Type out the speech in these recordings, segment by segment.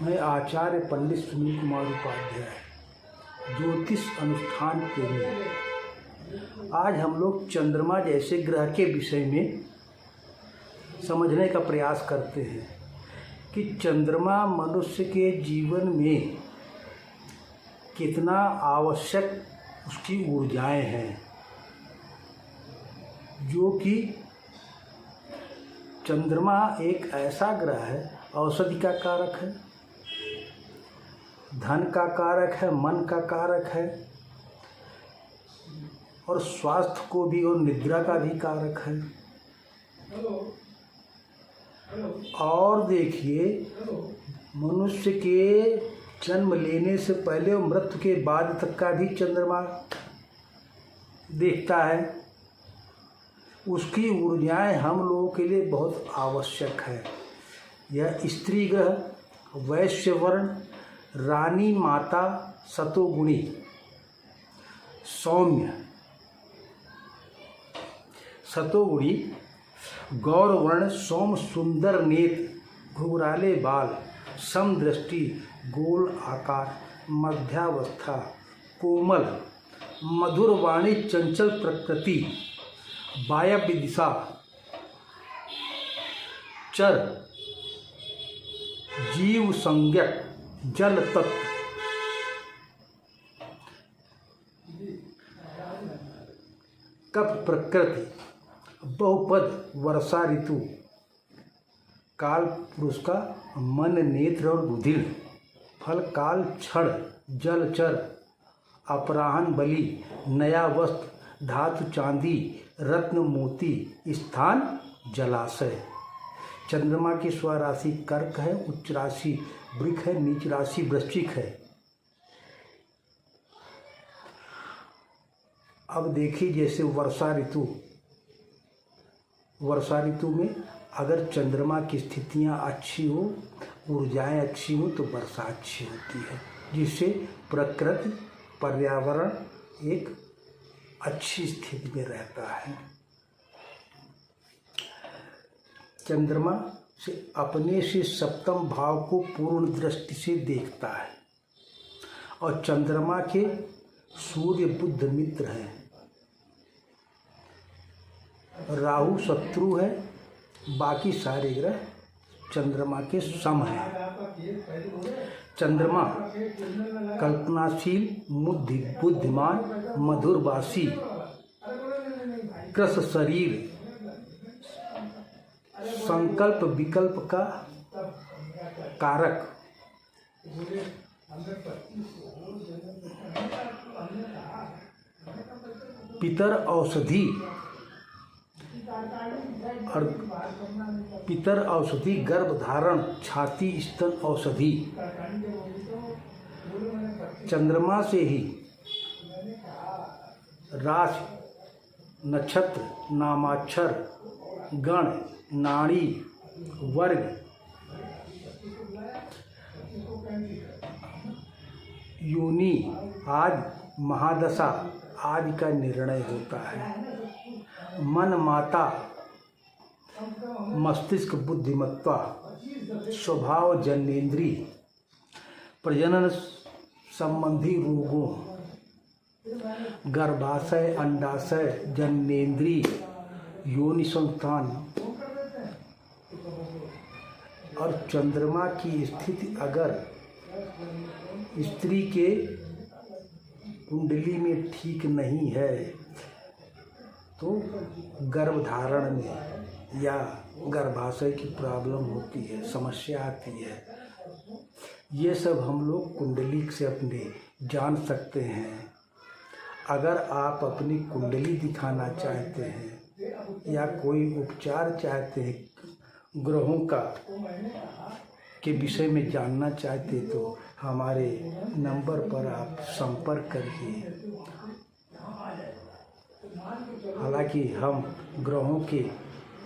मैं आचार्य पंडित सुनील कुमार उपाध्याय, ज्योतिष अनुष्ठान प्रेमी। आज हम लोग चंद्रमा जैसे ग्रह के विषय में समझने का प्रयास करते हैं कि चंद्रमा मनुष्य के जीवन में कितना आवश्यक उसकी ऊर्जाएं हैं, जो कि चंद्रमा एक ऐसा ग्रह है, औषधि का कारक है, धन का कारक है, मन का कारक है और स्वास्थ्य को भी और निद्रा का भी कारक है। और देखिए, मनुष्य के जन्म लेने से पहले और मृत्यु के बाद तक का भी चंद्रमा देखता है। उसकी ऊर्जाएं हम लोगों के लिए बहुत आवश्यक है। यह स्त्री ग्रह, वैश्य वर्ण, रानी माता, सतोगुणी, सौम्य, सतोगुणी, गौर वर्ण, सौम्य, सुंदर नेत्र, घुंघराले बाल, समदृष्टि, गोल आकार, मध्यावस्था, कोमल, मधुर वाणी, चंचल प्रकृति, वायव्य दिशा, चर, जीव संज्ञक, जल तत्व, कफ प्रकृति, बहुपद, वर्षा ऋतु, काल पुरुष का मन, नेत्र और रुधिर, फल काल, क्षण, जलचर, अपराहन बलि, नया वस्त्र, धातु चांदी, रत्न मोती, स्थान जलाशय। चंद्रमा की स्वराशि कर्क है, उच्च राशि वृक है, नीच राशि वृश्चिक है। अब देखिए, जैसे वर्षा ऋतु में अगर चंद्रमा की स्थितियां अच्छी हो, ऊर्जाएं अच्छी हो, तो वर्षा अच्छी होती है, जिससे प्रकृति, पर्यावरण एक अच्छी स्थिति में रहता है। चंद्रमा से अपने से सप्तम भाव को पूर्ण दृष्टि से देखता है और चंद्रमा के सूर्य बुध मित्र हैं, राहु शत्रु है, बाकी सारे ग्रह चंद्रमा के सम हैं। चंद्रमा कल्पनाशील, बुद्धिमान, मधुरभाषी, कृश शरीर, संकल्प विकल्प का कारक, पितर औषधि और पितर औषधि, गर्भधारण, छाती, स्तन औषधि। चंद्रमा से ही राशि, नक्षत्र, नामाक्षर, गण, नाड़ी, वर्ग, योनि आदि, महादशा आदि का निर्णय होता है। मन, माता, मस्तिष्क, बुद्धिमत्ता, स्वभाव, जन्नेन्द्रिय, प्रजनन संबंधी रोगों, गर्भाशय, अंडाशय, जन्नेन्द्रिय, योनि संस्थान। और चंद्रमा की स्थिति अगर स्त्री के कुंडली में ठीक नहीं है, तो गर्भधारण में या गर्भाशय की प्रॉब्लम होती है, समस्या आती है। ये सब हम लोग कुंडली से अपने जान सकते हैं। अगर आप अपनी कुंडली दिखाना चाहते हैं या कोई उपचार चाहते हैं, ग्रहों का के विषय में जानना चाहते, तो हमारे नंबर पर आप संपर्क करिए। हालांकि हम ग्रहों के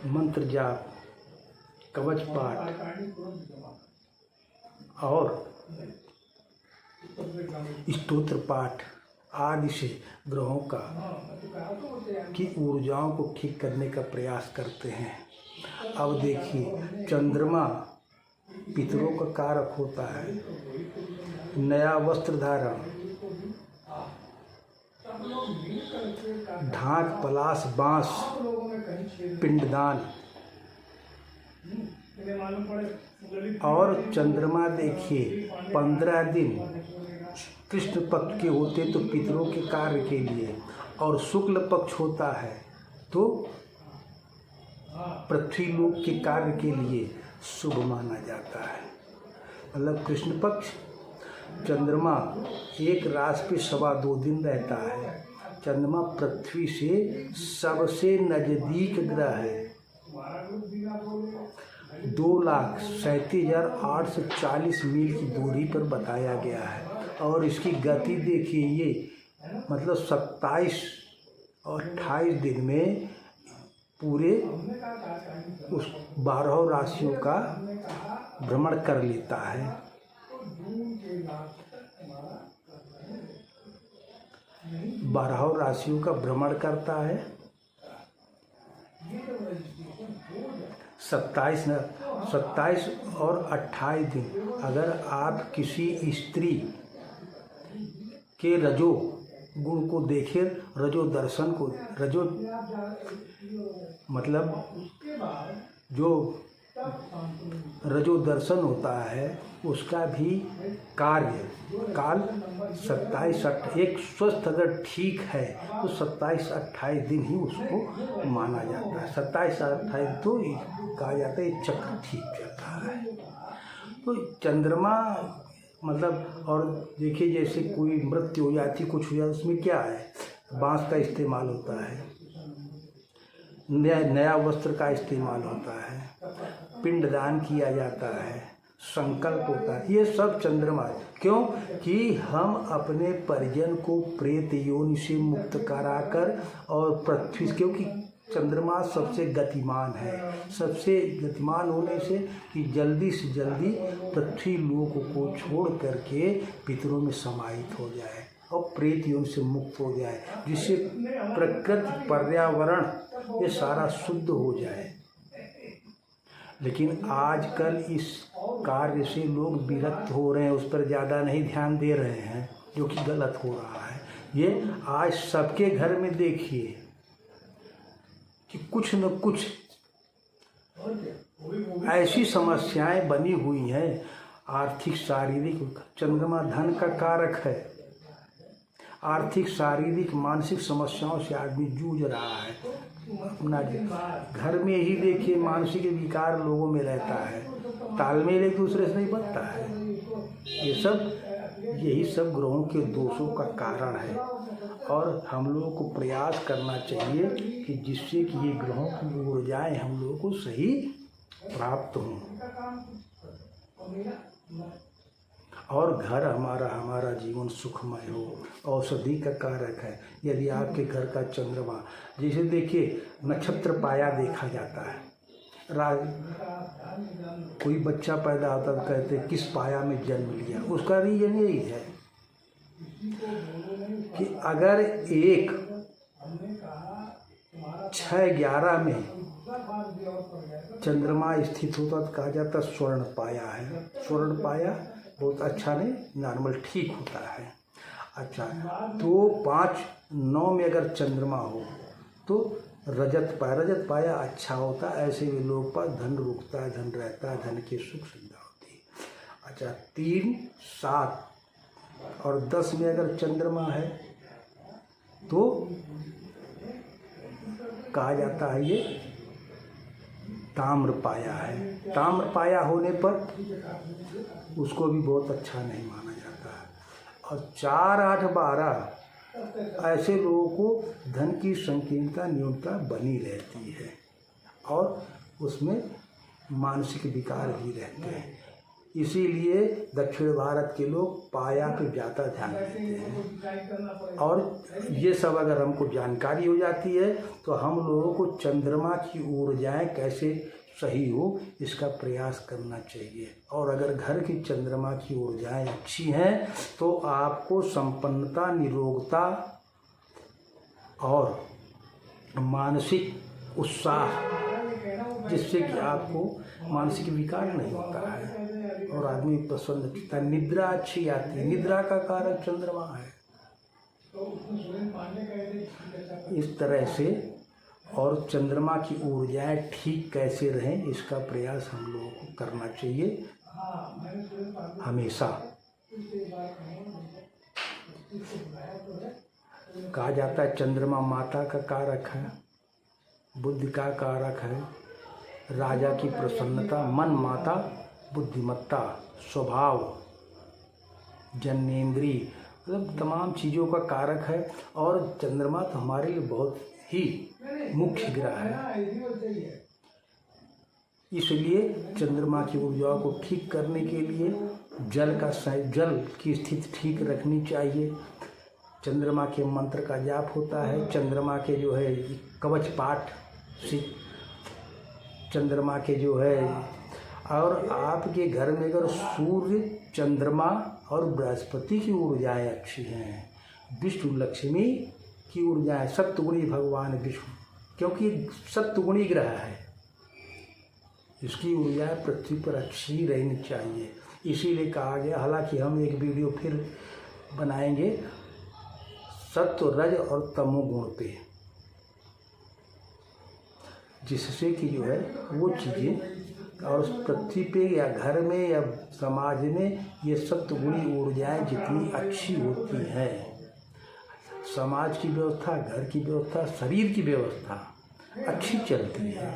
मंत्र जाप, कवच पाठ और स्तोत्र पाठ आदि से ग्रहों की ऊर्जाओं को ठीक करने का प्रयास करते हैं। अब देखिए, चंद्रमा पितरों का कारक होता है। नया वस्त्र धारण, ढाक, पलाश, बांस, पिंडदान। और चंद्रमा देखिए 15 दिन कृष्ण पक्ष के होते तो पितरों के कार्य के लिए, और शुक्ल पक्ष होता है तो पृथ्वी लोक के कार्य के लिए शुभ माना जाता है। मतलब कृष्ण पक्ष चंद्रमा एक राशि पे 2.25 दिन रहता है। चंद्रमा पृथ्वी से सबसे नजदीक ग्रह है। 2,37,840 मील की दूरी पर बताया गया है। और इसकी गति देखिए, ये मतलब 27 और 28 दिन में पूरे उस 12 राशियों का भ्रमण कर लेता है। 12 राशियों का भ्रमण करता है। 27 और 28 दिन। अगर आप किसी स्त्री के रजो गुण को देखें, रजो दर्शन को, रजो मतलब जो रजो दर्शन होता है उसका भी कार्य काल 27 एक स्वस्थ अगर ठीक है तो 27-28 दिन ही उसको माना जाता है। 27-28 तो कहा जाता है चक्र ठीक चलता है। तो चंद्रमा मतलब, और देखिए जैसे कोई मृत्यु हो जाती, कुछ हो जाती, उसमें क्या है, बांस का इस्तेमाल होता है, नया वस्त्र का इस्तेमाल होता है, पिंडदान किया जाता है, संकल्प होता है। ये सब चंद्रमा, क्यों कि हम अपने परिजन को प्रेत योनि से मुक्त कराकर और पृथ्वी, क्योंकि चंद्रमा सबसे गतिमान है, सबसे गतिमान होने से कि जल्दी से जल्दी पृथ्वी लोक को छोड़ करके पितरों में समाहित हो जाए और प्रेत योनि से मुक्त हो जाए, जिससे प्रकृति पर्यावरण ये सारा शुद्ध हो जाए। लेकिन आजकल इस कार्य से लोग विरक्त हो रहे हैं, उस पर ज़्यादा नहीं ध्यान दे रहे हैं, जो कि गलत हो रहा है। ये आज सबके घर में देखिए कि कुछ न कुछ ऐसी समस्याएं बनी हुई हैं, आर्थिक शारीरिक। चंद्रमा धन का कारक है। आर्थिक शारीरिक मानसिक समस्याओं से आदमी जूझ रहा है। अपना घर में ही देखिए मानसिक विकार लोगों में रहता है, तालमेल एक दूसरे से नहीं बनता है। यही सब ग्रहों के दोषों का कारण है। और हम लोगों को प्रयास करना चाहिए कि जिससे कि ये ग्रहों की ऊर्जाएं हम लोगों को सही प्राप्त हों और घर हमारा जीवन सुखमय हो। औषधि का कारक है। यदि आपके घर का चंद्रमा, जैसे देखिए नक्षत्र पाया देखा जाता है, कोई बच्चा पैदा होता तो कहते किस पाया में जन्म लिया। उसका रीजन यही है कि अगर एक 6-11 में चंद्रमा स्थित होता तो कहा जाता स्वर्ण पाया है। स्वर्ण पाया बहुत अच्छा नहीं, नॉर्मल ठीक होता है। अच्छा, तो 5-9 में अगर चंद्रमा हो तो रजत पाया अच्छा होता है। ऐसे भी लोग पास धन रुकता है, धन रहता है, धन की सुख सुविधा होती है। अच्छा, 3, 7 और 10 में अगर चंद्रमा है तो कहा जाता है ये ताम्र पाया है। ताम्र पाया होने पर उसको भी बहुत अच्छा नहीं माना जाता है। और 4, 8, 12 ऐसे लोगों को धन की संकीर्णता न्यूनता बनी रहती है और उसमें मानसिक विकार भी रहते हैं। इसीलिए दक्षिण भारत के लोग पाया पे ज़्यादा ध्यान देते हैं। और ये सब अगर हमको जानकारी हो जाती है तो हम लोगों को चंद्रमा की ऊर्जाएं कैसे सही हो इसका प्रयास करना चाहिए। और अगर घर की चंद्रमा की ऊर्जाएं अच्छी हैं तो आपको संपन्नता, निरोगता और मानसिक उत्साह जिससे कि आपको मानसिक विकार नहीं होता है और आदमी प्रसन्न रहता है। निद्रा अच्छी आती है, निद्रा का कारक चंद्रमा है। इस तरह से और चंद्रमा की ऊर्जाएं ठीक कैसे रहें, इसका प्रयास हम लोगों को करना चाहिए हमेशा। कहा जाता है चंद्रमा माता का कारक है, बुद्धि का कारक है, राजा की प्रसन्नता, मन माता, बुद्धिमत्ता, स्वभाव, जन्नेन्द्रिय, मतलब तमाम चीज़ों का कारक है। और चंद्रमा तो हमारे लिए बहुत ही मुख्य ग्रह है, इसलिए चंद्रमा की ऊर्जाओं को ठीक करने के लिए जल की स्थिति ठीक रखनी चाहिए। चंद्रमा के मंत्र का जाप होता है, चंद्रमा के जो है कवच पाठ से चंद्रमा के जो है, और आपके घर में अगर सूर्य, चंद्रमा और बृहस्पति की ऊर्जाएं अच्छी हैं, विष्णु लक्ष्मी की ऊर्जाएं, सप्तगुणी भगवान विष्णु, क्योंकि सप्तगुणी ग्रह है, इसकी ऊर्जाएं पृथ्वी पर अच्छी रहनी चाहिए। इसीलिए कहा गया, हालांकि हम एक वीडियो फिर बनाएंगे सत्व, रज और तमो गुण पे, जिससे कि जो है वो चीज़ें और पृथ्वी पे या घर में या समाज में ये सप्तगुणी ऊर्जाएं जितनी अच्छी होती हैं, समाज की व्यवस्था, घर की व्यवस्था, शरीर की व्यवस्था अच्छी चलती है।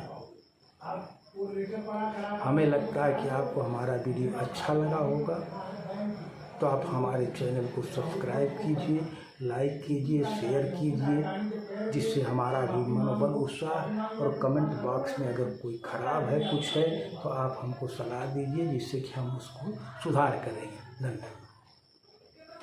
हमें लगता है कि आपको हमारा वीडियो अच्छा लगा होगा, तो आप हमारे चैनल को सब्सक्राइब कीजिए, लाइक कीजिए, शेयर कीजिए, जिससे हमारा भी मनोबल, उत्साह, और कमेंट बॉक्स में अगर कोई ख़राब है, कुछ है, तो आप हमको सलाह दीजिए, जिससे कि हम उसको सुधार करेंगे। धन्यवाद।